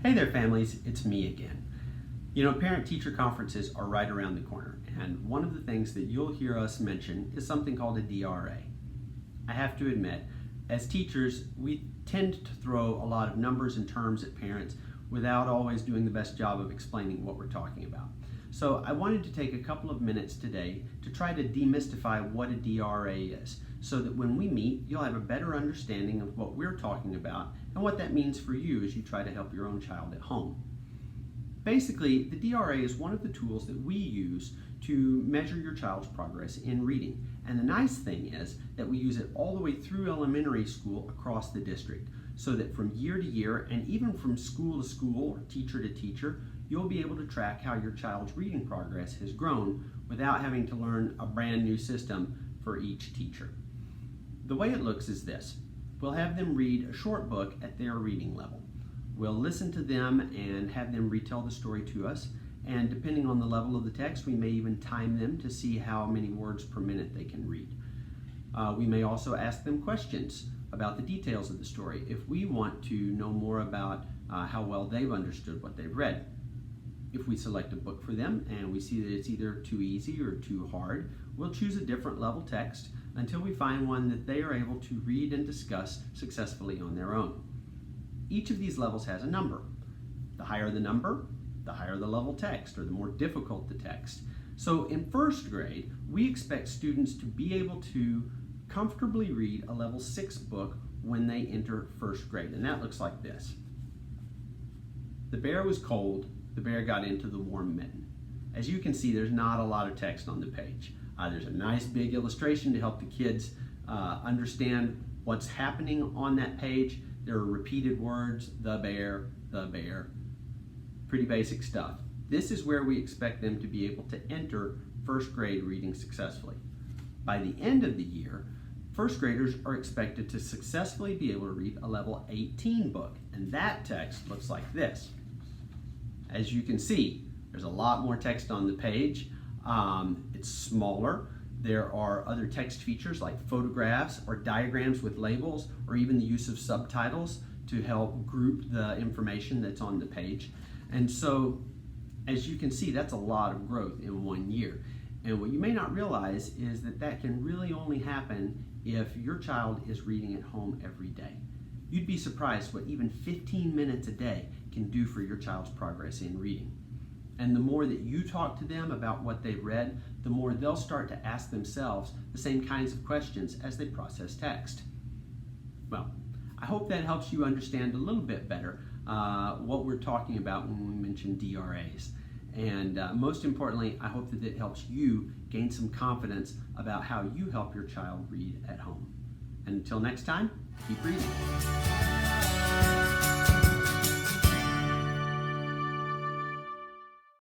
Hey there, families, it's me again. You know, parent-teacher conferences are right around the corner, and one of the things that you'll hear us mention is something called a DRA. I have to admit, as teachers, we tend to throw a lot of numbers and terms at parents without always doing the best job of explaining what we're talking about. So I wanted to take a couple of minutes today to try to demystify what a DRA is, so that when we meet, you'll have a better understanding of what we're talking about and what that means for you as you try to help your own child at home. Basically, the DRA is one of the tools that we use to measure your child's progress in reading. And the nice thing is that we use it all the way through elementary school across the district, so that from year to year and even from school to school or teacher to teacher, you'll be able to track how your child's reading progress has grown without having to learn a brand new system for each teacher. The way it looks is this. We'll have them read a short book at their reading level. We'll listen to them and have them retell the story to us, and depending on the level of the text, we may even time them to see how many words per minute they can read. We may also ask them questions about the details of the story if we want to know more about how well they've understood what they've read. If we select a book for them and we see that it's either too easy or too hard, we'll choose a different level text until we find one that they are able to read and discuss successfully on their own. Each of these levels has a number. The higher the number, the higher the level text, or the more difficult the text. So in first grade, we expect students to be able to comfortably read a level 6 book when they enter first grade, and that looks like this. The bear was cold, the bear got into the warm mitten. As you can see, there's not a lot of text on the page. There's a nice big illustration to help the kids understand what's happening on that page. There are repeated words, the bear, pretty basic stuff. This is where we expect them to be able to enter first grade reading successfully. By the end of the year, first graders are expected to successfully be able to read a level 18 book, and that text looks like this. As you can see, there's a lot more text on the page. It's smaller. There are other text features like photographs or diagrams with labels, or even the use of subtitles to help group the information that's on the page. And so, as you can see, that's a lot of growth in 1 year. And what you may not realize is that that can really only happen if your child is reading at home every day. You'd be surprised what even 15 minutes a day can do for your child's progress in reading. And the more that you talk to them about what they've read, the more they'll start to ask themselves the same kinds of questions as they process text. Well, I hope that helps you understand a little bit better what we're talking about when we mention DRAs. And most importantly, I hope that it helps you gain some confidence about how you help your child read at home. And until next time, keep reading.